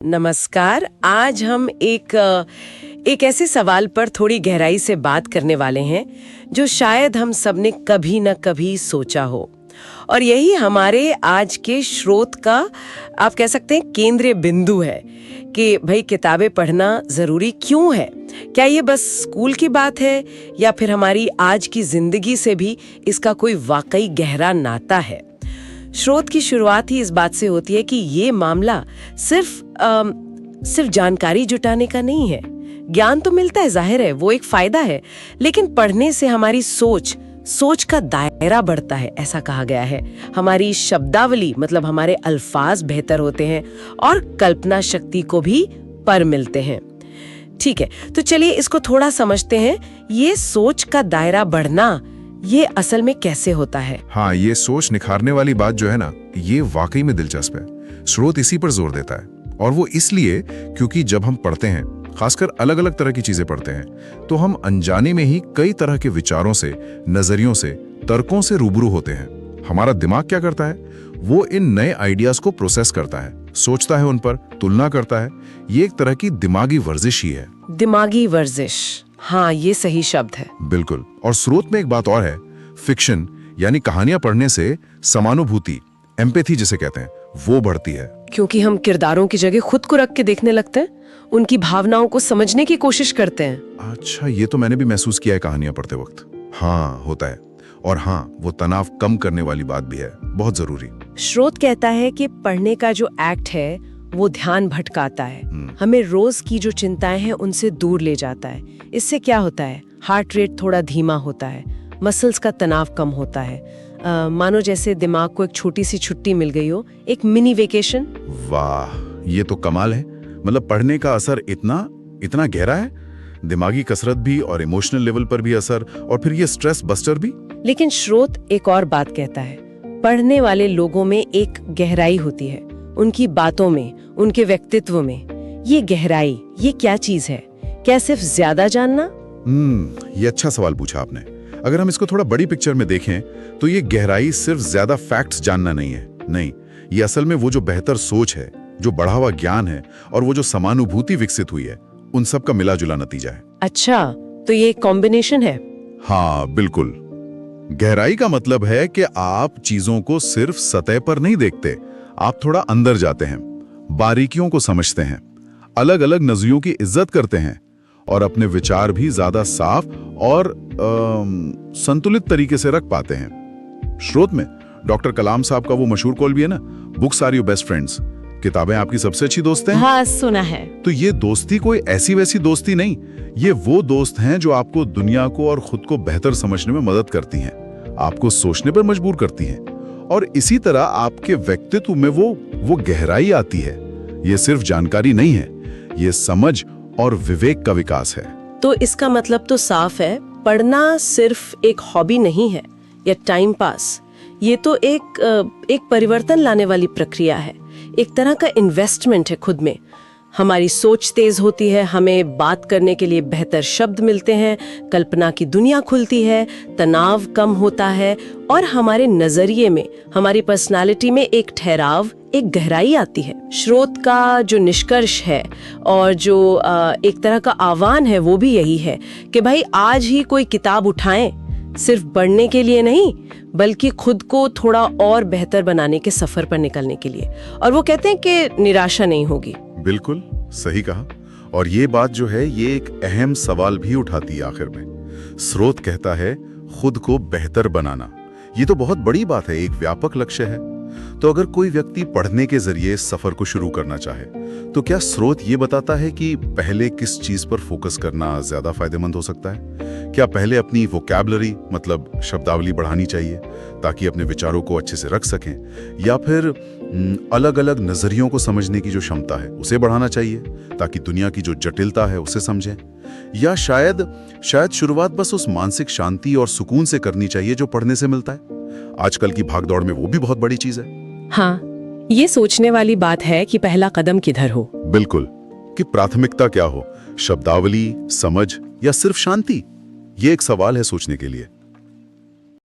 नमस्कार। आज हम एक ऐसे सवाल पर थोड़ी गहराई से बात करने वाले हैं जो शायद हम सबने कभी न कभी सोचा हो, और यही हमारे आज के स्रोत का आप कह सकते हैं केंद्रीय बिंदु है कि भाई किताबें पढ़ना ज़रूरी क्यों है। क्या ये बस स्कूल की बात है या फिर हमारी आज की ज़िंदगी से भी इसका कोई वाकई गहरा नाता है। स्रोत की शुरुआत ही इस बात से होती है कि ये मामला सिर्फ जानकारी जुटाने का नहीं है। ज्ञान तो मिलता है, जाहिर है वो एक फायदा है, लेकिन पढ़ने से हमारी सोच का दायरा बढ़ता है, ऐसा कहा गया है। हमारी शब्दावली मतलब हमारे अल्फाज बेहतर होते हैं और कल्पना शक्ति को भी पर मिलते हैं। ठीक है, तो चलिए इसको थोड़ा समझते हैं। ये सोच का दायरा बढ़ना ये असल में कैसे होता है? हाँ, ये सोच निखारने वाली बात जो है ना, ये वाकई में दिलचस्प है। स्रोत इसी पर जोर देता है, और वो इसलिए क्योंकि जब हम पढ़ते हैं, खासकर अलग अलग तरह की चीजें पढ़ते हैं, तो हम अनजाने में ही कई तरह के विचारों से, नजरियों से, तर्कों से रूबरू होते हैं। हमारा दिमाग क्या करता है? वो इन नए आइडियाज को प्रोसेस करता है, सोचता है, उन पर तुलना करता है। ये एक तरह की दिमागी वर्जिश ही है। दिमागी वर्जिश, हाँ ये सही शब्द है। बिल्कुल। और स्रोत में एक बात और है, फिक्शन यानी कहानियां पढ़ने से समानुभूति, एम्पैथी जिसे कहते हैं, वो बढ़ती है। क्योंकि हम किरदारों की जगह खुद को रख के देखने लगते हैं, उनकी भावनाओं को समझने की कोशिश करते हैं। अच्छा, ये तो मैंने भी महसूस किया है कहानियां पढ़ते वक्त। हाँ, होता है। और हाँ, वो तनाव कम करने वाली बात भी है, बहुत जरूरी। स्रोत कहता है कि पढ़ने का जो एक्ट है वो ध्यान भटकाता है, हमें रोज की जो चिंताएं हैं उनसे दूर ले जाता है। इससे क्या होता है? हार्ट रेट थोड़ा धीमा होता है, मसल्स का तनाव कम होता है। मानो जैसे दिमाग को एक छोटी सी छुट्टी मिल गई हो, एक मिनी वेकेशन। वाह, ये तो कमाल है। मतलब पढ़ने का असर इतना गहरा है, दिमागी कसरत भी और इमोशनल लेवल पर भी असर, और फिर ये स्ट्रेस बस्टर भी। लेकिन स्रोत एक और बात कहता है, पढ़ने वाले लोगों में एक गहराई होती है, उनकी बातों में, उनके व्यक्तित्व में। ये गहराई, ये क्या चीज है? क्या सिर्फ ज्यादा जानना? ये अच्छा सवाल पूछा आपने। अगर हम इसको थोड़ा बड़ी पिक्चर में देखें तो ये गहराई सिर्फ ज्यादा फैक्ट्स जानना नहीं है। नहीं, ये असल में वो जो बेहतर सोच है, जो बढ़ा हुआ ज्ञान है, और वो जो समानुभूति विकसित हुई है, उन सब का मिला जुला नतीजा है। अच्छा, तो ये एक कॉम्बिनेशन है। हाँ बिल्कुल। गहराई का मतलब है कि आप चीजों को सिर्फ सतह पर नहीं देखते, आप थोड़ा अंदर जाते हैं, बारीकियों को समझते हैं, अलग अलग नजरियों की इज्जत करते हैं, और अपने विचार भी ज्यादा साफ और संतुलित तरीके से रख पाते हैं। स्रोत में डॉक्टर कलाम साहब का वो मशहूर कॉल भी है ना, books are your best friends, किताबें आपकी सबसे अच्छी दोस्त हैं। हाँ, सुना है। तो ये दोस्ती कोई ऐसी वैसी दोस्ती नहीं, ये वो दोस्त हैं जो आपको दुनिया को और खुद को बेहतर समझने में मदद करती हैं, आपको सोचने पर मजबूर करती हैं, और इसी तरह आपके व्यक्तित्व में वो गहराई आती है। ये सिर्फ जानकारी नहीं है, ये समझ और विवेक का विकास है। तो इसका मतलब तो साफ है, पढ़ना सिर्फ एक हॉबी नहीं है या टाइम पास। ये तो एक परिवर्तन लाने वाली प्रक्रिया है, एक तरह का इन्वेस्टमेंट है खुद में। हमारी सोच तेज होती है, हमें बात करने के लिए बेहतर शब्द मिलते हैं, कल्पना की दुनिया खुलती है, तनाव कम होता है, और हमारे नजरिए में, हमारी पर्सनालिटी में एक ठहराव, एक गहराई आती है। स्रोत का जो निष्कर्ष है और जो एक तरह का आह्वान है वो भी यही है कि भाई आज ही कोई किताब उठाएं, सिर्फ पढ़ने के लिए नहीं, बल्कि खुद को थोड़ा और बेहतर बनाने के सफर पर निकलने के लिए। और वो कहते हैं कि निराशा नहीं होगी। बिल्कुल सही कहा। और ये बात जो है, ये एक अहम सवाल भी उठाती है आखिर में। स्रोत कहता है खुद को बेहतर बनाना। ये तो बहुत बड़ी बात है, एक व्यापक लक्ष्य है। तो अगर कोई व्यक्ति पढ़ने के जरिए सफर को शुरू करना चाहे, तो क्या स्रोत ये बताता है कि पहले किस चीज पर फोकस करना ज्यादा फायदेमंद हो सकता है? क्या पहले अपनी वोकैबुलरी मतलब शब्दावली बढ़ानी चाहिए ताकि अपने विचारों को अच्छे से रख सकें, या फिर अलग अलग नजरियों को समझने की जो क्षमता है उसे बढ़ाना चाहिए ताकि दुनिया की जो जटिलता है उसे समझें, या शायद शुरुआत बस उस मानसिक शांति और सुकून से करनी चाहिए जो पढ़ने से मिलता है? आजकल की भागदौड़ में वो भी बहुत बड़ी चीज है। हाँ, ये सोचने वाली बात है कि पहला कदम किधर हो। बिल्कुल, कि प्राथमिकता क्या हो, शब्दावली, समझ, या सिर्फ शांति? ये एक सवाल है सोचने के लिए।